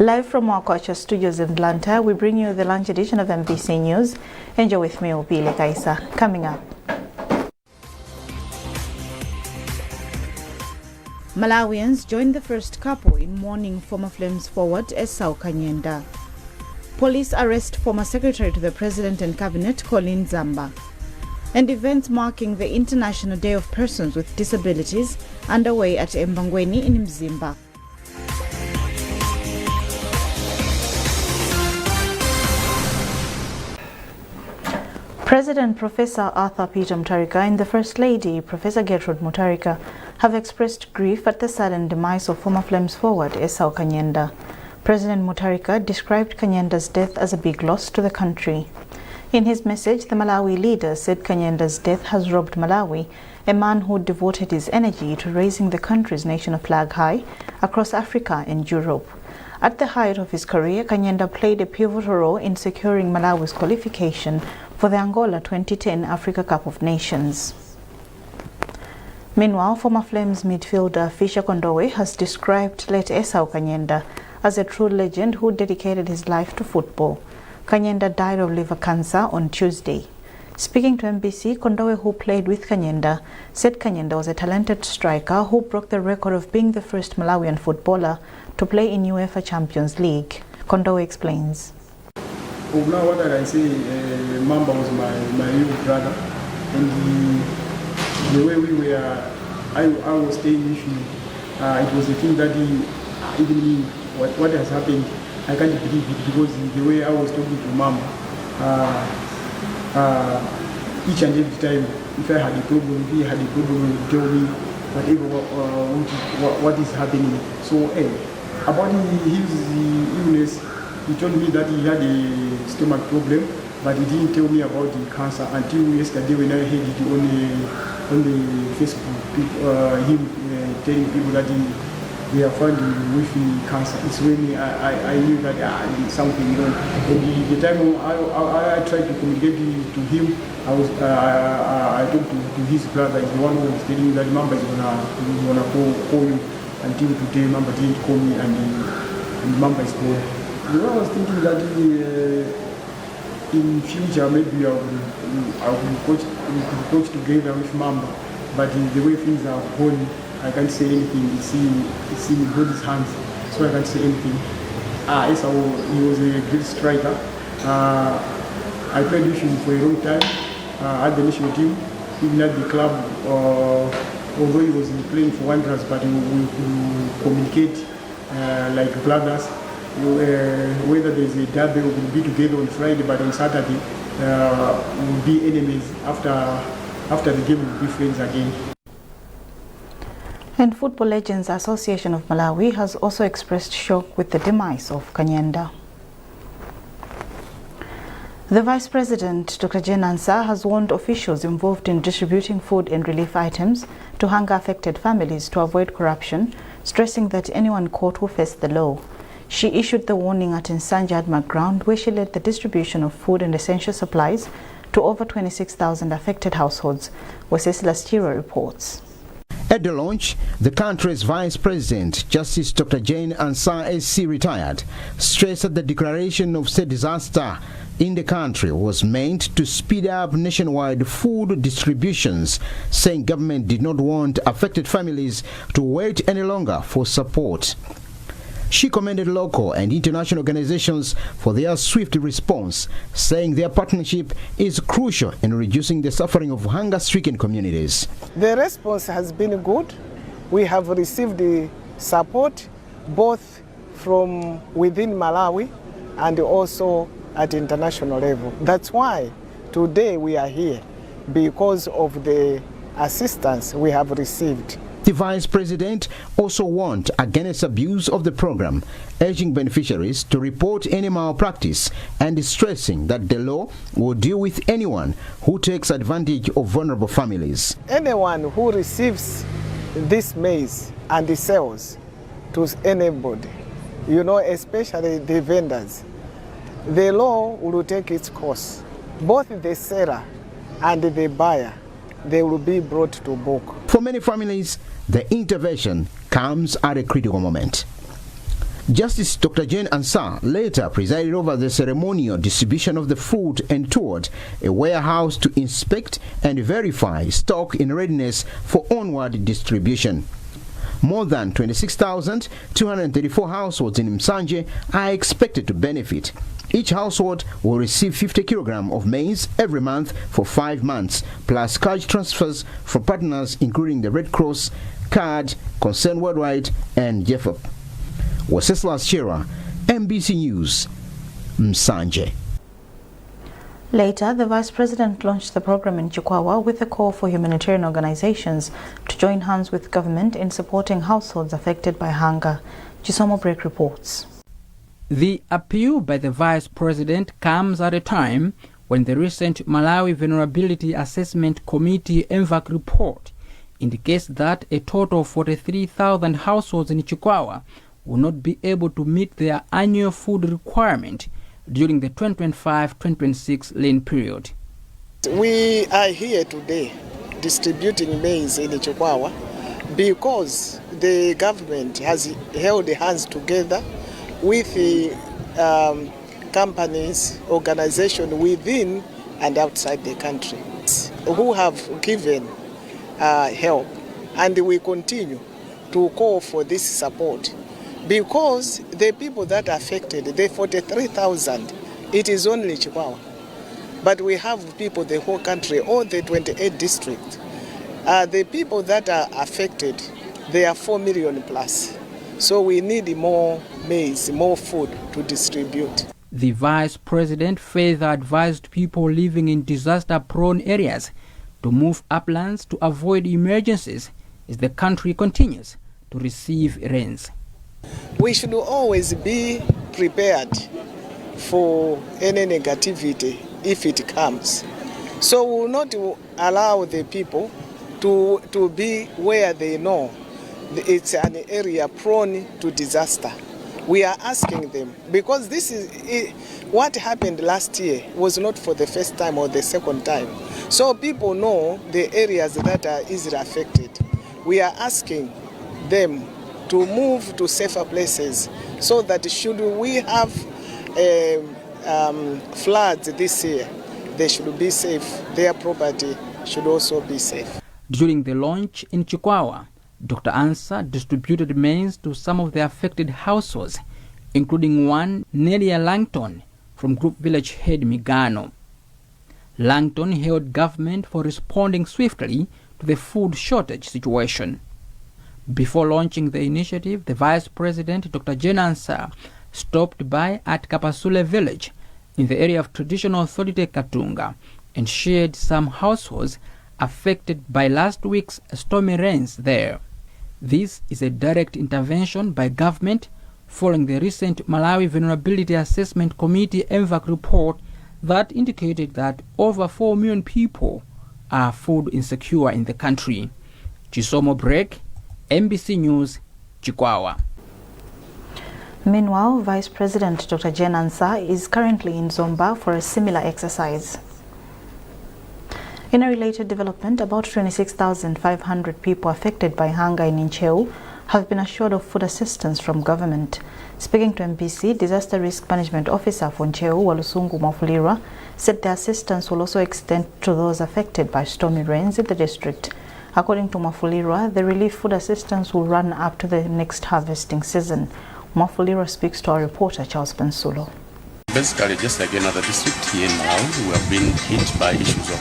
Live from our culture studios in Atlanta, we bring you the lunch edition of MBC News. Enjoy with me, Opile Kaisa. Coming up. Malawians joined the first couple in mourning former Flames forward Esau Kanyenda. Police arrest former Secretary to the President and Cabinet Colin Zamba. And events marking the International Day of Persons with Disabilities underway at Mbangweni in Mzimba. President Professor Arthur Peter Mutharika and the First Lady Professor Gertrude Mutharika have expressed grief at the sudden demise of former Flames forward Esau Kanyenda. President Mutharika described Kanyenda's death as a big loss to the country. In his message, the Malawi leader said Kanyenda's death has robbed Malawi, a man who devoted his energy to raising the country's national flag high across Africa and Europe. At the height of his career, Kanyenda played a pivotal role in securing Malawi's qualification for the Angola 2010 Africa Cup of Nations. Meanwhile, former Flames midfielder Fisher Kondowe has described late Esau Kanyenda as a true legend who dedicated his life to football. Kanyenda died of liver cancer on Tuesday. Speaking to MBC, Kondowe, who played with Kanyenda, said Kanyenda was a talented striker who broke the record of being the first Malawian footballer to play in UEFA Champions League. Kondowe explains. Well, now what I can say, Mamba was my little brother, and the way we were, I was staying with him. It was a thing that even what has happened, I can't believe it, because the way I was talking to Mama, each and every time, if I had a problem, he had a problem, he would tell me whatever what is happening. So about his illness, he told me that he had a stomach problem, but he didn't tell me about the cancer until yesterday when I heard it on the Facebook, him telling people that they are found with cancer. It's when I knew that something wrong. And the time I tried to communicate to him, I talked to his brother, the one who was telling me that Mamba is gonna call you. Until today, Mamba didn't call me, and Mamba is gone. I was thinking that in future maybe I will coach together with Mamba, but the way things are going, I can't say anything. It's in God's hands, so I can't say anything. Esau, he was a great striker. I played with him for a long time at the national team, even at the club. Although he was playing for Wanderers, but we could communicate like brothers. Whether there's a derby, we will be together on Friday, but on Saturday we will be enemies. After the game, we will be friends again. And Football Legends Association of Malawi has also expressed shock with the demise of Kanyenda. The Vice President, Dr. Jane Ansah, has warned officials involved in distributing food and relief items to hunger-affected families to avoid corruption, stressing that anyone caught will face the law. She issued the warning at Nsanja Adma ground, where she led the distribution of food and essential supplies to over 26,000 affected households, where Cecilia Stira reports. At the launch, the country's Vice President, Justice Dr. Jane Ansah SC retired, stressed that the declaration of state disaster in the country was meant to speed up nationwide food distributions, saying government did not want affected families to wait any longer for support. She commended local and international organizations for their swift response, saying their partnership is crucial in reducing the suffering of hunger-stricken communities. The response has been good. We have received the support both from within Malawi and also at international level. That's why today we are here, because of the assistance we have received. The Vice President also warned against abuse of the program, urging beneficiaries to report any malpractice and stressing that the law will deal with anyone who takes advantage of vulnerable families. Anyone who receives this maize and sells to anybody, especially the vendors, the law will take its course. Both the seller and the buyer, they will be brought to book. For many families, the intervention comes at a critical moment. Justice Dr. Jane Ansah later presided over the ceremonial distribution of the food and toured a warehouse to inspect and verify stock in readiness for onward distribution. More than 26,234 households in Msanje are expected to benefit. Each household will receive 50 kilograms of maize every month for 5 months, plus cash transfers from partners including the Red Cross, CARD, Concern Worldwide, and JEFOP. Waseslas Chera, MBC News, Msanje. Later, the Vice President launched the program in Chikwawa with a call for humanitarian organizations to join hands with government in supporting households affected by hunger. Chisomo Break reports. The appeal by the Vice President comes at a time when the recent Malawi Vulnerability Assessment Committee (MVAC) report indicates that a total of 43,000 households in Chikwawa will not be able to meet their annual food requirement during the 2025-2026 lane period. We are here today distributing maize in Chikwawa because the government has held hands together with the companies, organizations within and outside the country who have given help, and we continue to call for this support. Because the people that are affected, the 43,000, it is only Chikwawa. But we have people, the whole country, all the 28 districts. The people that are affected, they are 4 million plus. So we need more maize, more food to distribute. The Vice President further advised people living in disaster-prone areas to move uplands to avoid emergencies as the country continues to receive rains. We should always be prepared for any negativity if it comes. So we will not allow the people to be where they know it's an area prone to disaster. We are asking them, because this is what happened last year was not for the first time or the second time. So people know the areas that are easily affected. We are asking them to move to safer places so that should we have floods this year, they should be safe. Their property should also be safe. During the launch in Chikwawa, Dr. Ansah distributed maize to some of the affected households, including one Nelia Langton from Group Village Head Migano. Langton hailed government for responding swiftly to the food shortage situation. Before launching the initiative, the Vice President, Dr. Jane Ansah, stopped by at Kapasule village in the area of Traditional Authority Katunga and shared some households affected by last week's stormy rains there. This is a direct intervention by government following the recent Malawi Vulnerability Assessment Committee (MVAC) report that indicated that over 4 million people are food insecure in the country. Chisomo Break, MBC News, Chikwawa. Meanwhile, Vice President Dr. Jane Ansah is currently in Zomwe for a similar exercise. In a related development, about 26,500 people affected by hunger in Ncheu have been assured of food assistance from government. Speaking to MBC, Disaster Risk Management Officer for Ncheu, Walusungu Mafulira, said the assistance will also extend to those affected by stormy rains in the district. According to Mafulira, the relief food assistance will run up to the next harvesting season. Mafulira speaks to our reporter, Charles Pensulo. Basically, just like another district here in Malawi, we have been hit by issues of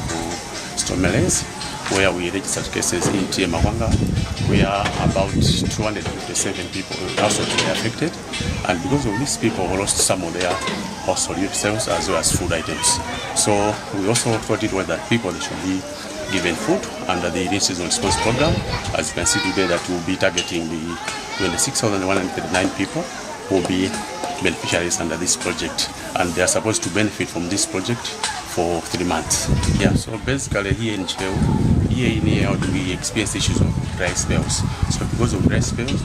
stormy rains, where we registered cases in Mawanga, where about 257 people also were affected, and because of these people lost some of their household utensils as well as food items. So we also thought it was that people should be given food under the Rain Season Response Program. As you can see today, that will be targeting the 26,139 people who will be beneficiaries under this project, and they are supposed to benefit from this project for 3 months. Yeah, so basically here in Ncheu, year in year out, we experience issues of dry spells. So because of dry spells,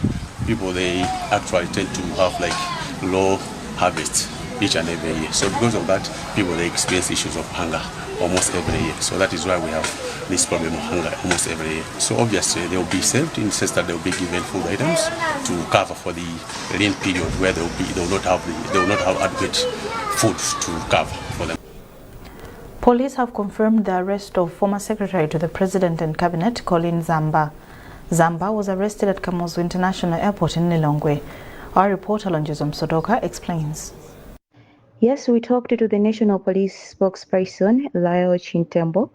people, they actually tend to have like low harvests each and every year. So because of that, people, they experience issues of hunger almost every year. So that is why we have this problem of hunger almost every year. So obviously they will be served in the sense that they will be given food items to cover for the lean period where they will not have adequate food to cover for them. Police have confirmed the arrest of former Secretary to the President and Cabinet, Colin Zamba. Zamba was arrested at Kamuzu International Airport in Lilongwe. Our reporter Lonjezo Msodoka explains. Yes, we talked to the National Police spokesperson, Lyle Chintembo,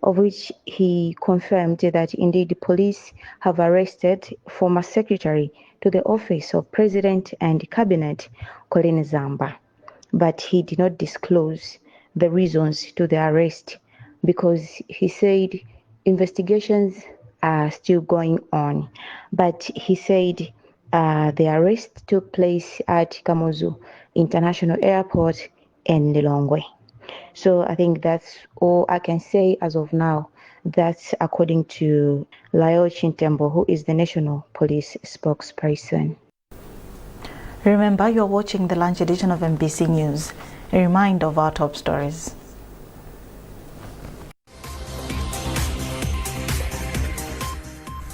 of which he confirmed that indeed the police have arrested former Secretary to the Office of President and Cabinet, Colin Zamba. But he did not disclose the reasons to the arrest because he said investigations are still going on. But he said the arrest took place at Kamuzu International Airport in Lilongwe. So I think that's all I can say as of now. That's according to Lyle Chintembo, who is the National Police spokesperson. Remember, you're watching the lunch edition of MBC News. A reminder of our top stories.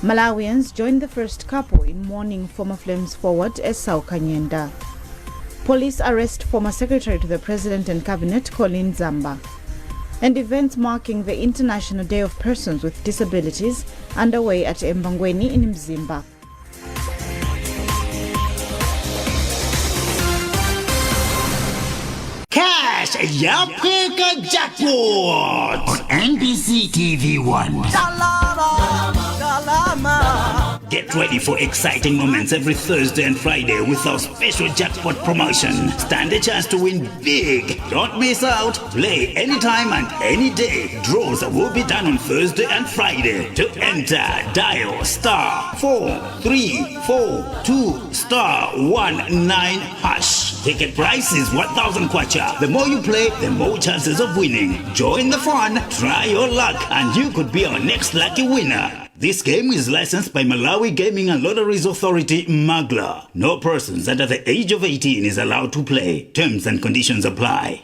Malawians joined the first couple in mourning former Flames forward Esau Kanyenda. Police arrest former Secretary to the President and Cabinet, Colin Zamba. And events marking the International Day of Persons with Disabilities underway at Embangweni in Mzimba. Cash Yapheka Jackpot on NBC TV1. Get ready for exciting moments every Thursday and Friday with our special jackpot promotion. Stand a chance to win big. Don't miss out. Play anytime and any day. Draws will be done on Thursday and Friday. To enter, dial *43422*19#. Ticket price is 1,000 kwacha. The more you play, the more chances of winning. Join the fun, try your luck, and you could be our next lucky winner. This game is licensed by Malawi Gaming and Lotteries Authority, MAGLA. No persons under the age of 18 is allowed to play. Terms and conditions apply.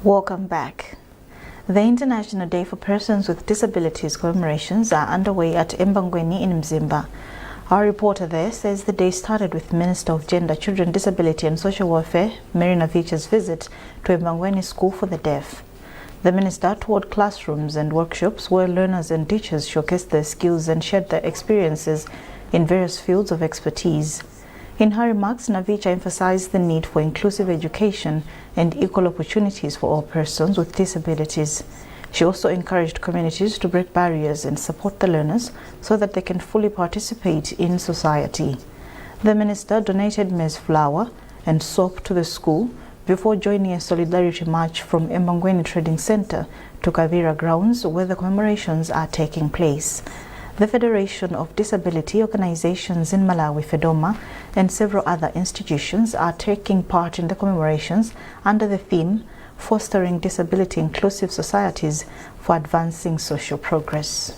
Welcome back. The International Day for Persons with Disabilities commemorations are underway at Embangweni in Mzimba. Our reporter there says the day started with Minister of Gender, Children, Disability and Social Welfare, Marina Vicha's visit to Embangweni School for the Deaf. The minister toured classrooms and workshops where learners and teachers showcased their skills and shared their experiences in various fields of expertise. In her remarks, Navicha emphasized the need for inclusive education and equal opportunities for all persons with disabilities. She also encouraged communities to break barriers and support the learners so that they can fully participate in society. The minister donated maize flour and soap to the school before joining a solidarity march from Embangweni Trading Center to Kavira grounds where the commemorations are taking place. The Federation of Disability Organizations in Malawi, FEDOMA, and several other institutions are taking part in the commemorations under the theme, Fostering Disability Inclusive Societies for Advancing Social Progress.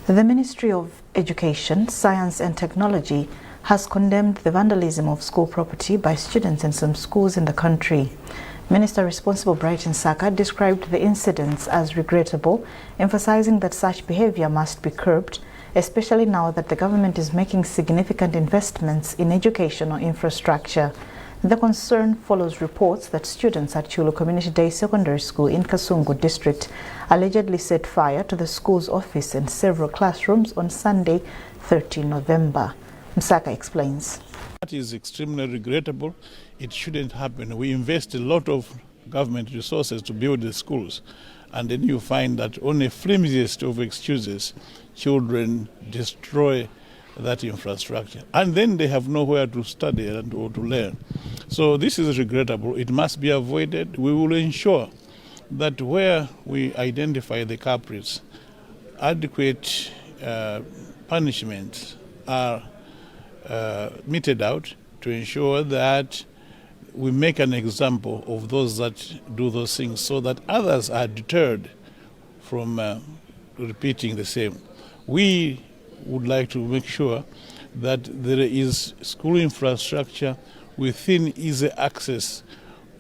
The Ministry of Education, Science and Technology has condemned the vandalism of school property by students in some schools in the country. Minister responsible Brighton Saka described the incidents as regrettable, emphasizing that such behavior must be curbed, especially now that the government is making significant investments in educational infrastructure. The concern follows reports that students at Chulu Community Day Secondary School in Kasungu District allegedly set fire to the school's office and several classrooms on Sunday, 13 November. Msaka explains. That is extremely regrettable. It shouldn't happen. We invest a lot of government resources to build the schools, and then you find that on the flimsiest of excuses, children destroy that infrastructure, and then they have nowhere to study and or to learn. So this is regrettable. It must be avoided. We will ensure that where we identify the culprits, adequate punishments are meted out to ensure that we make an example of those that do those things so that others are deterred from repeating the same. We would like to make sure that there is school infrastructure within easy access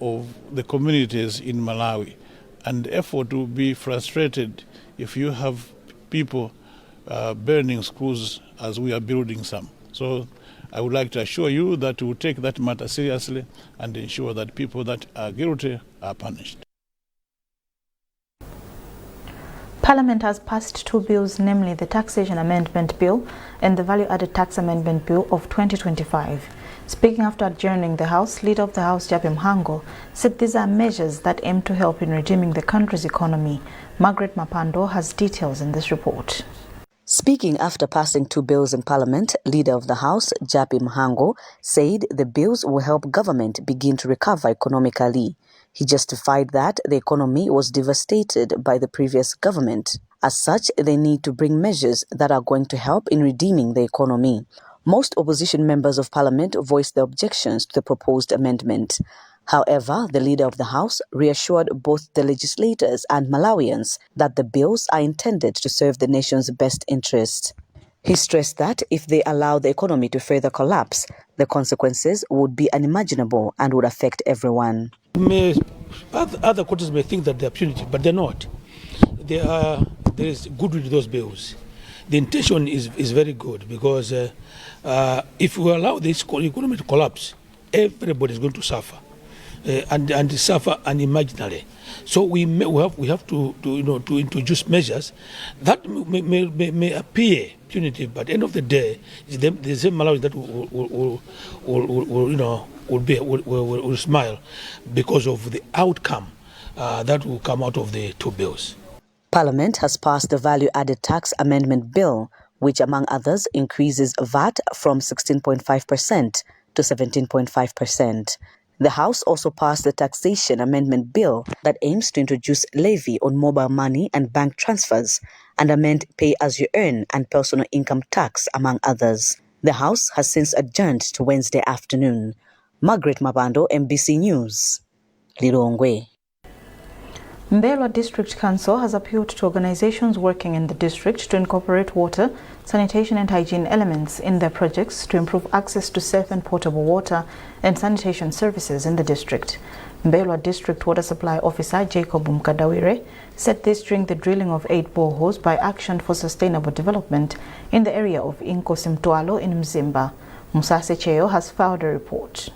of the communities in Malawi. And effort will be frustrated if you have people burning schools as we are building some. So I would like to assure you that we will take that matter seriously and ensure that people that are guilty are punished. Parliament has passed two bills, namely the Taxation Amendment Bill and the Value-Added Tax Amendment Bill of 2025. Speaking after adjourning the House, Leader of the House, Japi Mhango, said these are measures that aim to help in redeeming the country's economy. Margaret Mapando has details in this report. Speaking after passing two bills in Parliament, Leader of the House, Japi Mhango, said the bills will help government begin to recover economically. He justified that the economy was devastated by the previous government. As such, they need to bring measures that are going to help in redeeming the economy. Most opposition members of Parliament voiced their objections to the proposed amendment. However, the Leader of the House reassured both the legislators and Malawians that the bills are intended to serve the nation's best interest. He stressed that if they allow the economy to further collapse, the consequences would be unimaginable and would affect everyone. Other countries may think that they are punitive, but they're not. There is good with those bills. The intention is very good because if we allow this economy to collapse, everybody is going to suffer and suffer unimaginably. So we have to introduce measures that may appear punitive, but at the end of the day, the same Malawi that will smile because of the outcome that will come out of the two bills. Parliament has passed the Value-Added Tax Amendment Bill, which, among others, increases VAT from 16.5% to 17.5%. The House also passed the Taxation Amendment Bill that aims to introduce levy on mobile money and bank transfers and amend pay-as-you-earn and personal income tax, among others. The House has since adjourned to Wednesday afternoon. Margaret Mapando, MBC News, Lilongwe. Mbelwa District Council has appealed to organizations working in the district to incorporate water, sanitation and hygiene elements in their projects to improve access to safe and potable water and sanitation services in the district. Mbelwa District Water Supply Officer Jacob Mkadawire said this during the drilling of 8 boreholes by Action for Sustainable Development in the area of Nkosimtwalo in Mzimba. Musase Cheo has filed a report.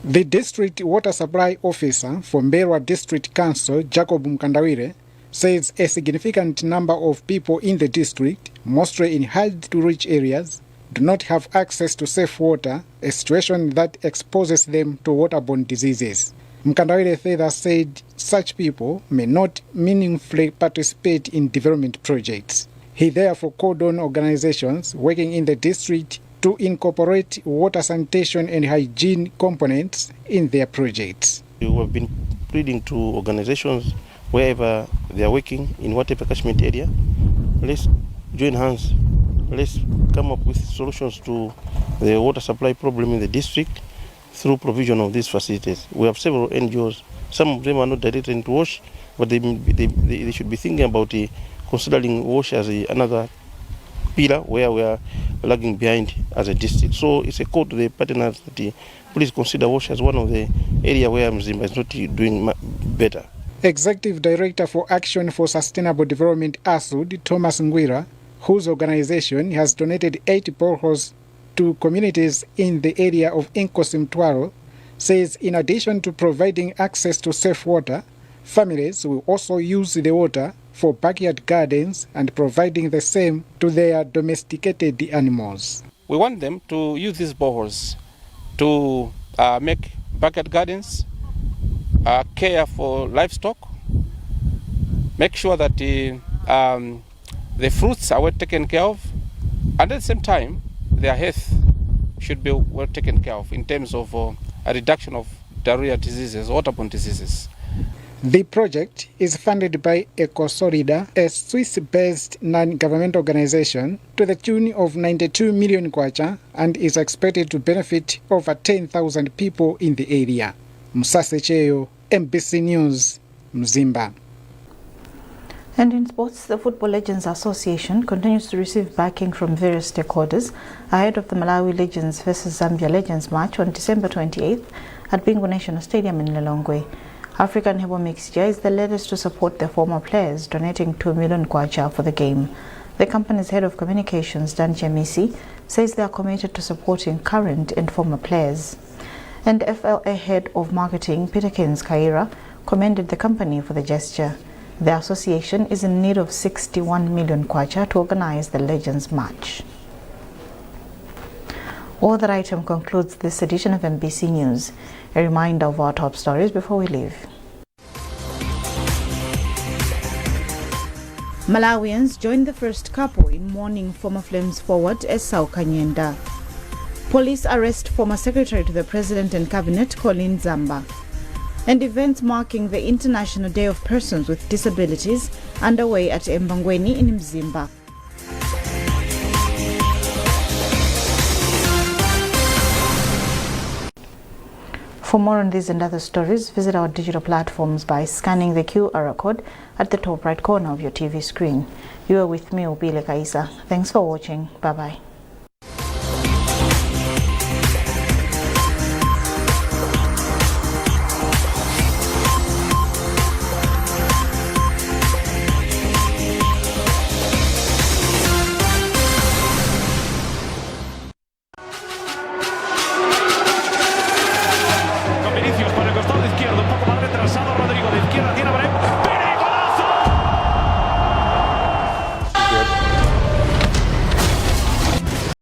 The District Water Supply Officer for Mbelwa District Council, Jacob Mkandawire, says a significant number of people in the district, mostly in hard-to-reach areas, do not have access to safe water, a situation that exposes them to waterborne diseases. Mkandawire further said such people may not meaningfully participate in development projects. He therefore called on organizations working in the district to incorporate water, sanitation and hygiene components in their projects. We have been pleading to organizations wherever they are working in whatever catchment area. Let's join hands. Let's come up with solutions to the water supply problem in the district through provision of these facilities. We have several NGOs. Some of them are not directed into WASH, but they should be thinking about considering WASH as another pillar where we are lagging behind as a district. So it's a call to the partners that please consider WASH as one of the area where Mzimba is not doing better. Executive Director for Action for Sustainable Development ASUD, Thomas Ngwira, whose organization has donated 8 boreholes to communities in the area of Nkosimtwalo, says in addition to providing access to safe water, families will also use the water for backyard gardens and providing the same to their domesticated animals. We want them to use these boreholes to make backyard gardens, care for livestock, make sure that the fruits are well taken care of, and at the same time their health should be well taken care of in terms of a reduction of diarrhea diseases, waterborne diseases. The project is funded by EcoSolida, a Swiss-based non-government organization, to the tune of 92 million kwacha and is expected to benefit over 10,000 people in the area. Musase Cheyo, MBC News, Mzimba. And in sports, the Football Legends Association continues to receive backing from various stakeholders ahead of the Malawi Legends vs Zambia Legends match on December 28th at Bingu National Stadium in Lilongwe. African Herbal Mixture is the latest to support the former players, donating 2 million kwacha for the game. The company's head of communications, Dan Chemisi, says they are committed to supporting current and former players. And FLA head of marketing, Peter Keynes Kaira, commended the company for the gesture. The association is in need of 61 million kwacha to organize the Legends match. All that item concludes this edition of MBC News. A reminder of our top stories before we leave. Malawians joined the first couple in mourning former Flames forward Esau Kanyenda. Police arrest former Secretary to the President and Cabinet Colin Zamba. And events marking the International Day of Persons with Disabilities underway at Embangweni in Mzimba. For more on these and other stories, visit our digital platforms by scanning the QR code at the top right corner of your TV screen. You are with me, Obile Kaisa. Thanks for watching. Bye-bye.